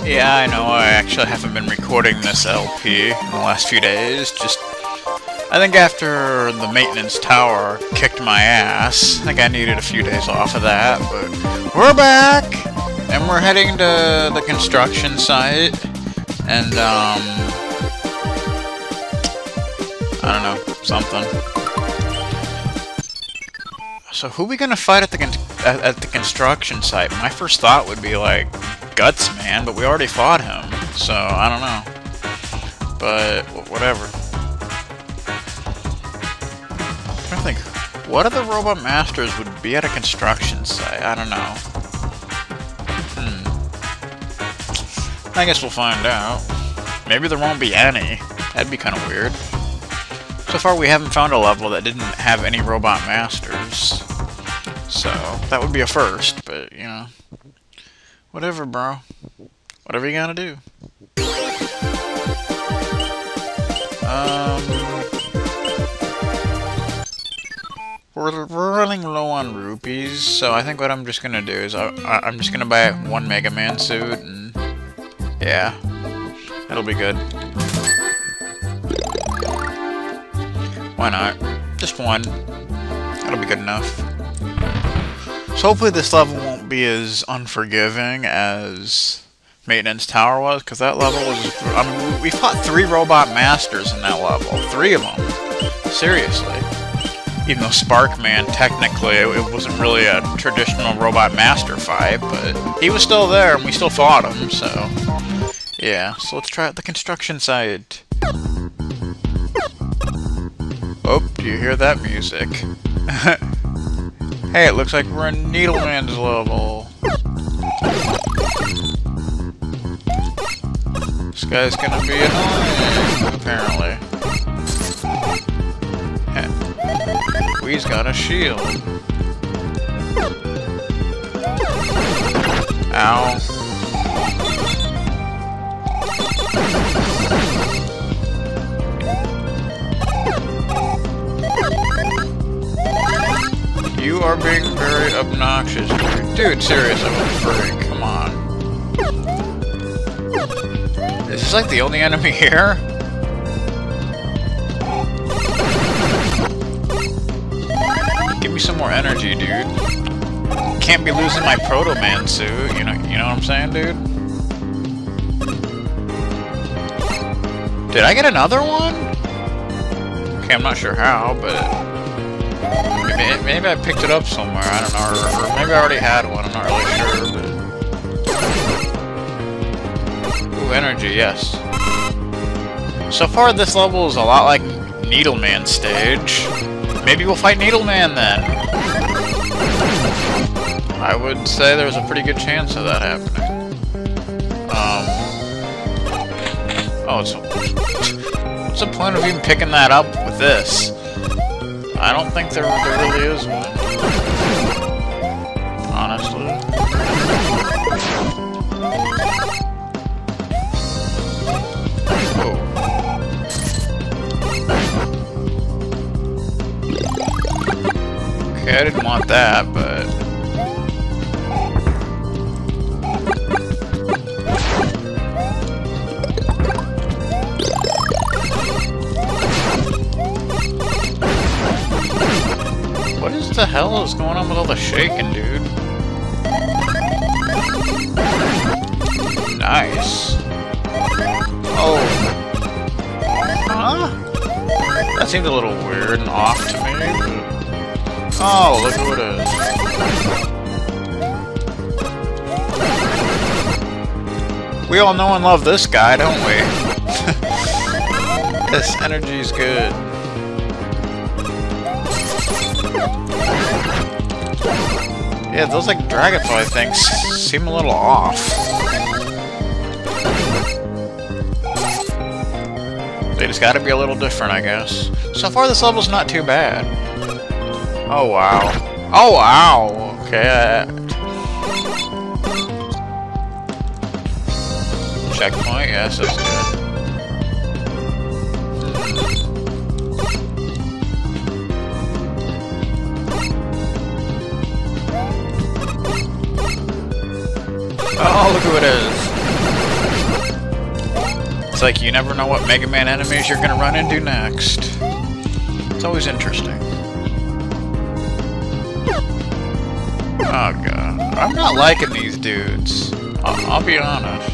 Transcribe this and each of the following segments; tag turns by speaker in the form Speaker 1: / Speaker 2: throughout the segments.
Speaker 1: Yeah, I know, I actually haven't been recording this LP in the last few days, just... I think after the maintenance tower kicked my ass, I think I needed a few days off of that, but we're back! And we're heading to the construction site, and, I don't know, something. So who are we gonna fight at the construction site? My first thought would be, like, Guts Man, but we already fought him, so I don't know. But whatever. I'm trying to think, what other robot masters would be at a construction site? I don't know. I guess we'll find out. Maybe there won't be any. That'd be kind of weird. So far we haven't found a level that didn't have any robot masters. So, that would be a first, but, you know. Whatever, bro. Whatever you gotta do. We're running low on rupees, so I think what I'm just gonna do is I'm just gonna buy one Mega Man suit, and yeah, it'll be good. Why not? Just one. That'll be good enough. So hopefully this level won't be as unforgiving as Maintenance Tower was, because that level was... I mean, we fought 3 robot masters in that level. 3 of them. Seriously. Even though Sparkman, technically, it wasn't really a traditional robot master fight, but he was still there, and we still fought him, so... Yeah, so let's try out the construction site. Oh, do you hear that music? Hey, it looks like we're in Needleman's level. This guy's gonna be annoying, apparently. We's got a shield. Ow. You are being very obnoxious. Dude, seriously, what the freak? Come on. Is this like the only enemy here? Give me some more energy, dude. Can't be losing my Proto Man suit, you know what I'm saying, dude? Did I get another one? Okay, I'm not sure how, but... Maybe I picked it up somewhere, I don't know, or maybe I already had one, I'm not really sure, but... Ooh, energy, yes. So far, this level is a lot like Needleman's stage. Maybe we'll fight Needleman then! I would say there's a pretty good chance of that happening. Oh, what's the point of even picking that up with this? I don't think there really is one. Honestly. Whoa. Okay, I didn't want that, but... What the hell is going on with all the shaking, dude? Nice. Oh. Huh? That seemed a little weird and off to me, but... Oh, look who it is. We all know and love this guy, don't we? This energy's good. Yeah, those like dragonfly things seem a little off. They just gotta be a little different, I guess. So far this level's not too bad. Oh wow. Oh wow! Okay, checkpoint, yes, that's good. Oh, look who it is. like you never know what Mega Man enemies you're gonna run into next. It's always interesting. Oh god. I'm not liking these dudes. I'll be honest.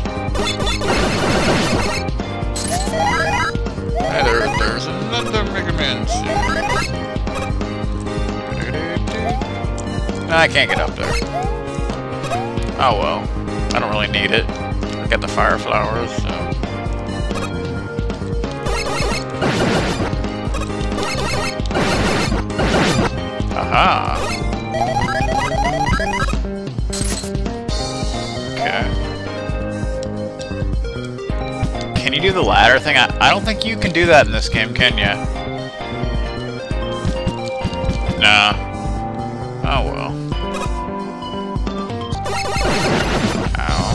Speaker 1: Hey, there's another Mega Man suit. No, I can't get up there. Oh well. I don't really need it. I got the fire flowers, so. Aha! Okay. Can you do the ladder thing? I don't think you can do that in this game, can ya? Nah. Oh well. Ow.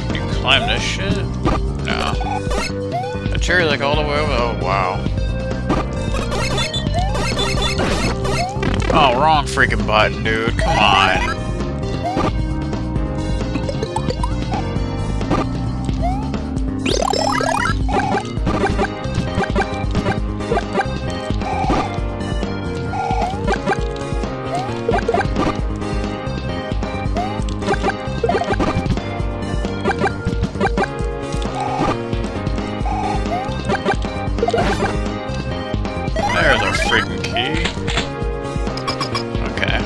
Speaker 1: Can you climb this shit? No. The cherry like all the way over? Oh wow. Oh, wrong freaking button, dude. Come on. There's our freaking key. Okay.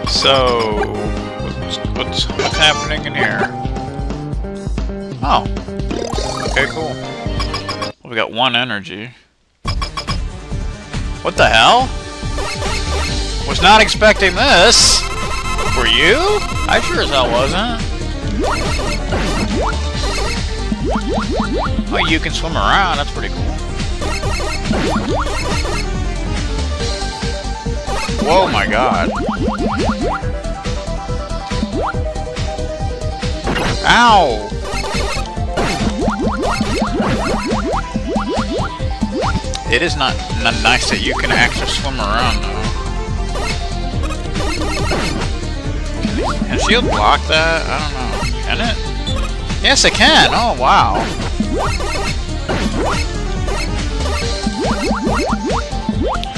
Speaker 1: So, what's happening in here? Oh. Okay, cool. We got 1 energy. What the hell? Was not expecting this. Were you? I sure as hell wasn't. Oh, you can swim around. That's pretty cool. Whoa, my god. Ow! It is not nice that you can actually swim around, though. Can shield block that? I don't know. Can it? Yes, it can! Oh, wow.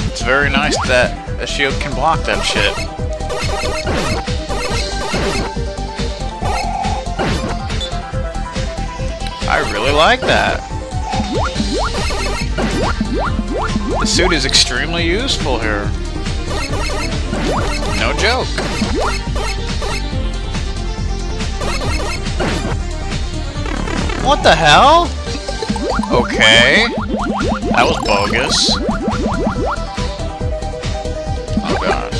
Speaker 1: It's very nice that a shield can block that shit. I really like that. The suit is extremely useful here. No joke. What the hell? Okay. That was bogus. Oh god.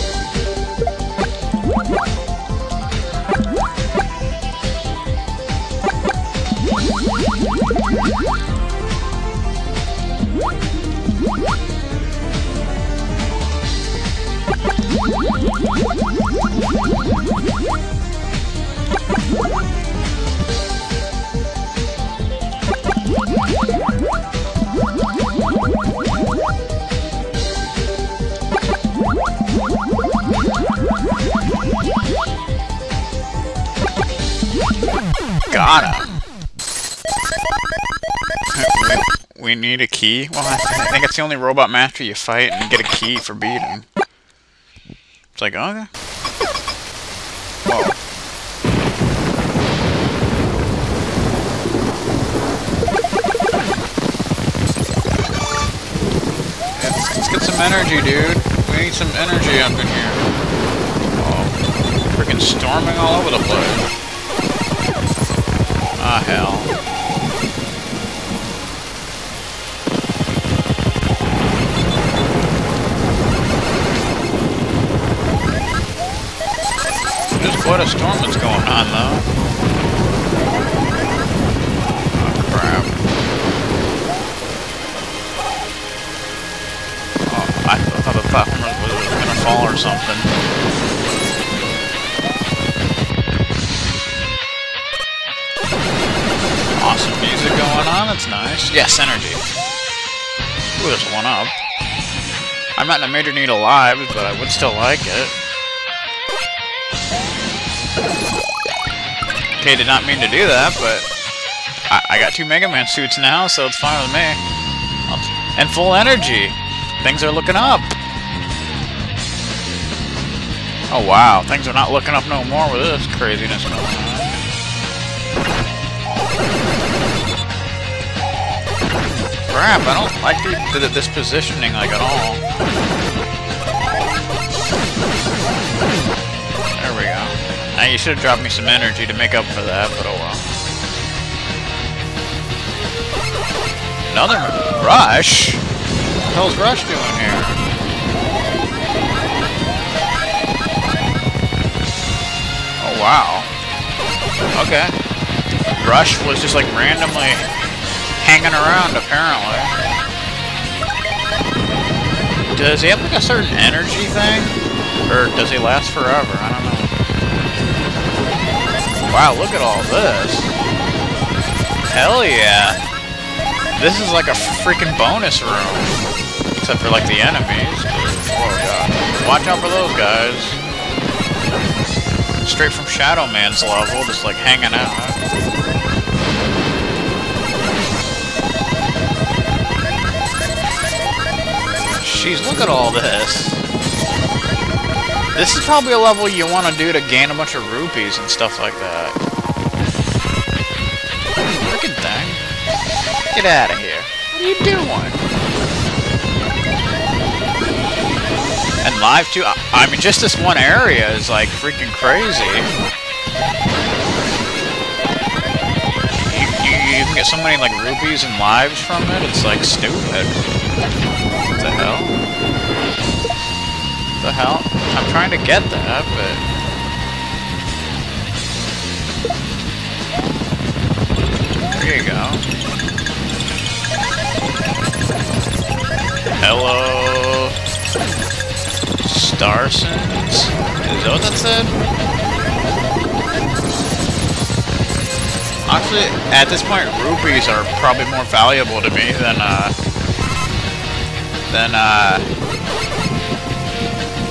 Speaker 1: Got him. We need a key? Well, I think it's the only robot master you fight and get a key for beating. It's like, okay. Whoa. Let's get some energy, dude. We need some energy up in here. Oh, freaking storming all over the place. Ah, hell. There's quite a storm that's going on, though. Oh, crap. Oh, I thought the platform was gonna fall or something. Awesome music going on, that's nice. Yes, energy. Ooh, there's one up. I I'm not in a major need of lives, but I would still like it. Okay, did not mean to do that, but I got 2 Mega Man suits now, so it's fine with me. And full energy. Things are looking up. Oh wow, things are not looking up no more with this craziness going on. Crap, I don't like this positioning like at all. There we go. Now you should have dropped me some energy to make up for that, but oh well. Another Rush? What the hell's Rush doing here? Oh wow. Okay. Rush was just like randomly hanging around, apparently. Does he have like a certain energy thing? Or does he last forever? I don't know. Wow, look at all this. Hell yeah. This is like a freaking bonus room. Except for like the enemies. Oh god. Watch out for those guys. Straight from Shadow Man's level, just like hanging out. Jeez, look at all this. This is probably a level you want to do to gain a bunch of rupees and stuff like that. Frickin' thing. Get out of here. What are you doing? And live too. I mean, just this one area is like freaking crazy. You can get so many like rupees and lives from it. It's like stupid. What the hell? What the hell? I'm trying to get that, but... There you go. Hello... Starsons? Is that what that said? Actually, at this point, rupees are probably more valuable to me than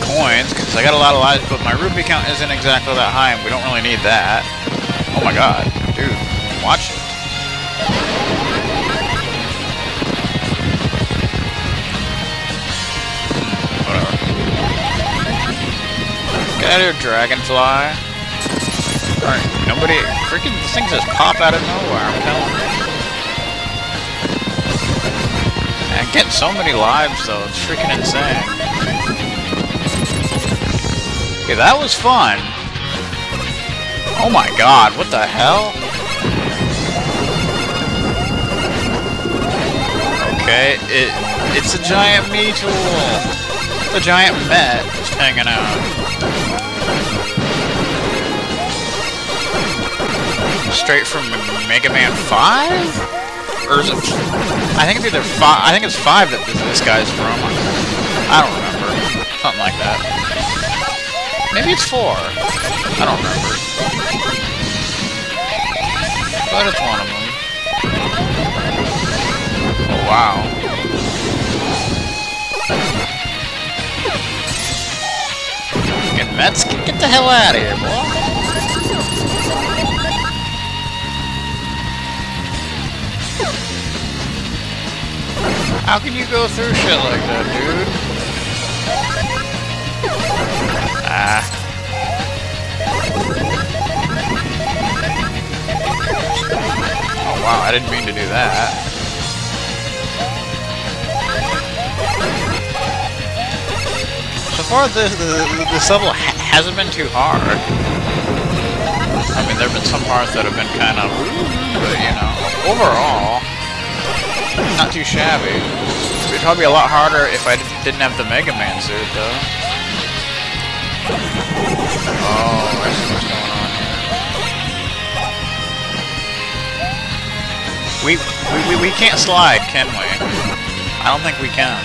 Speaker 1: coins, because I got a lot of lives, but my rupee count isn't exactly that high, and we don't really need that. Oh my god, dude, watch it. Whatever. Get out of here, Dragonfly. Alright, nobody... Freaking, this thing just pop out of nowhere, I'm telling you. I'm getting so many lives, though, it's freaking insane. Okay, that was fun. Oh my god, what the hell? Okay, it's a giant me tool. It's a giant Met just hanging out. Straight from Mega Man 5? Or is it... I think it's either 5... I think it's 5 that this guy's from. I don't remember. Something like that. Maybe it's 4. I don't remember. But it's one of them. Oh, wow. Get Mets, get the hell out of here, boy. How can you go through shit like that, dude? Ah. Oh wow, I didn't mean to do that. So far, this level hasn't been too hard. I mean, there have been some parts that have been kind of... But, you know, overall... Not too shabby. It'd probably be a lot harder if I didn't have the Mega Man suit, though. Oh, I see what's going on here. We can't slide, can we? I don't think we can.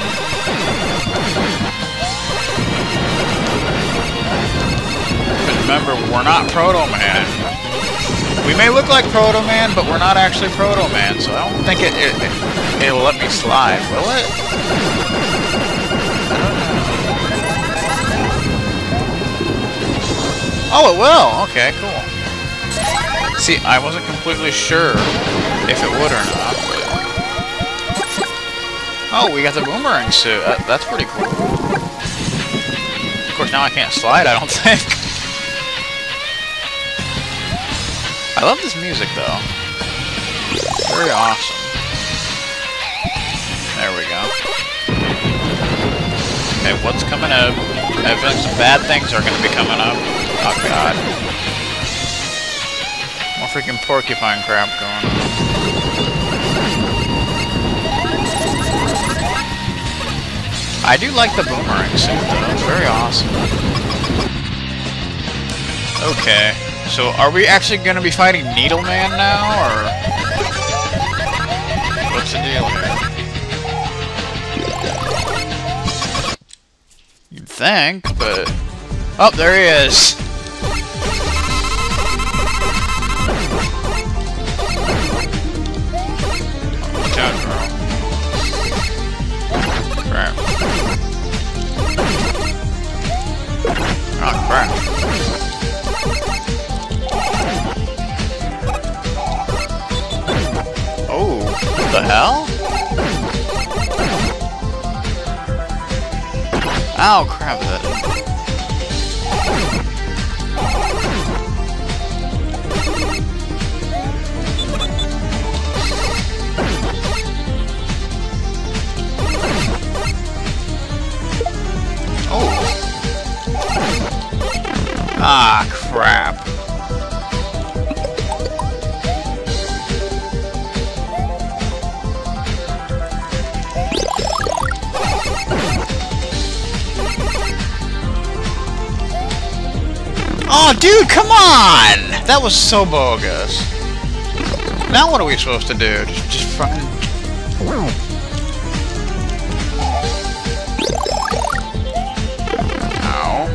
Speaker 1: But remember, we're not Proto Man. We may look like Proto Man, but we're not actually Proto Man, so I don't think it'll let me slide, will it? I don't know. Oh, it will! Okay, cool. See, I wasn't completely sure if it would or not, but... Oh, we got the boomerang suit. That's pretty cool. Of course, now I can't slide, I don't think. I love this music, though. Very awesome. There we go. Okay, what's coming up? I feel like some bad things are going to be coming up. Oh, God. More freaking porcupine crap going on. I do like the boomerang suit, though. It's very awesome. Okay. So, are we actually going to be fighting Needleman now, or... What's the deal here? You'd think, but... Oh, there he is! Watch out, girl. Crap. Oh, crap. Oh, what the hell? Ow, crap, that. Oh. Ah, crap. Oh, dude, come on! That was so bogus. Now what are we supposed to do? Just fucking... Ow.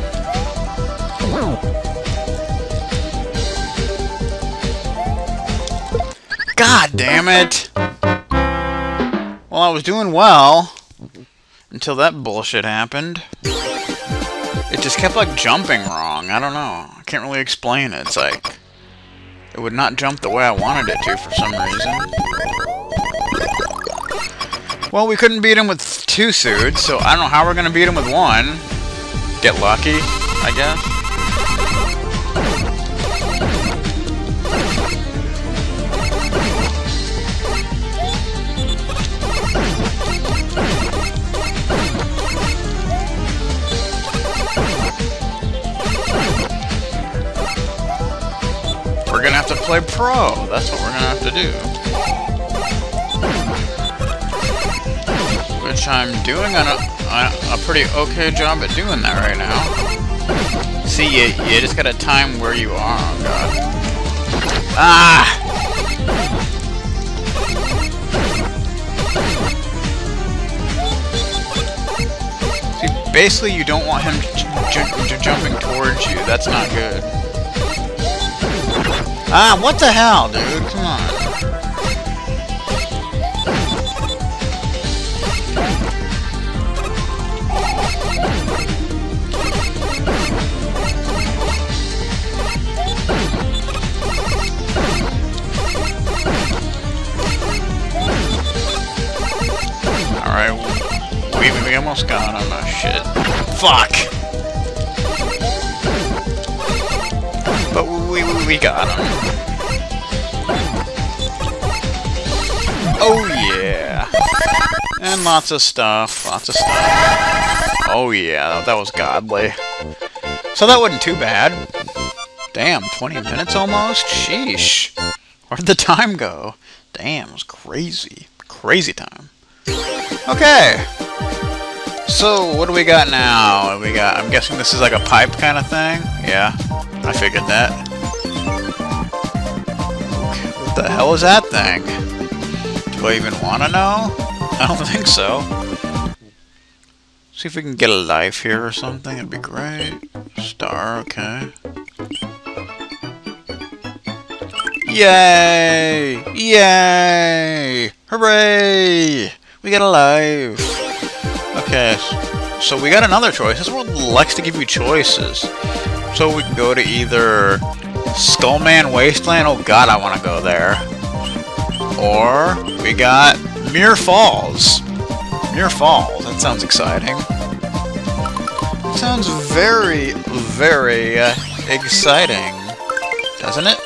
Speaker 1: God damn it! Well, I was doing well until that bullshit happened. It just kept, like, jumping wrong. I don't know. I can't really explain it. It's like... It would not jump the way I wanted it to for some reason. Well, we couldn't beat him with 2 suits, so I don't know how we're gonna beat him with 1. Get lucky, I guess. We're gonna have to play pro. That's what we're gonna have to do. Which I'm doing a pretty okay job at doing that right now. See, you just gotta time where you are. Oh, God. Ah! See, basically you don't want him jumping towards you. That's not good. Ah, what the hell, dude? Come on. Alright, we almost got him. Oh, shit. Fuck! But we got him. Oh yeah. And lots of stuff. Oh yeah, that was godly. So that wasn't too bad. Damn, 20 minutes almost? Sheesh. Where'd the time go? Damn, it was crazy. Crazy time. Okay. So, what do we got now? I'm guessing this is like a pipe kind of thing? Yeah. I figured that. What the hell is that thing? Do I even want to know? I don't think so. See if we can get a life here or something. It'd be great. Star, okay. Yay! Yay! Hooray! We got a life. Okay, so we got another choice. This world likes to give you choices. So we can go to either Skullman Wasteland, oh god, I want to go there. Or we got Muir Falls. Muir Falls, that sounds exciting. Sounds very, very exciting, doesn't it?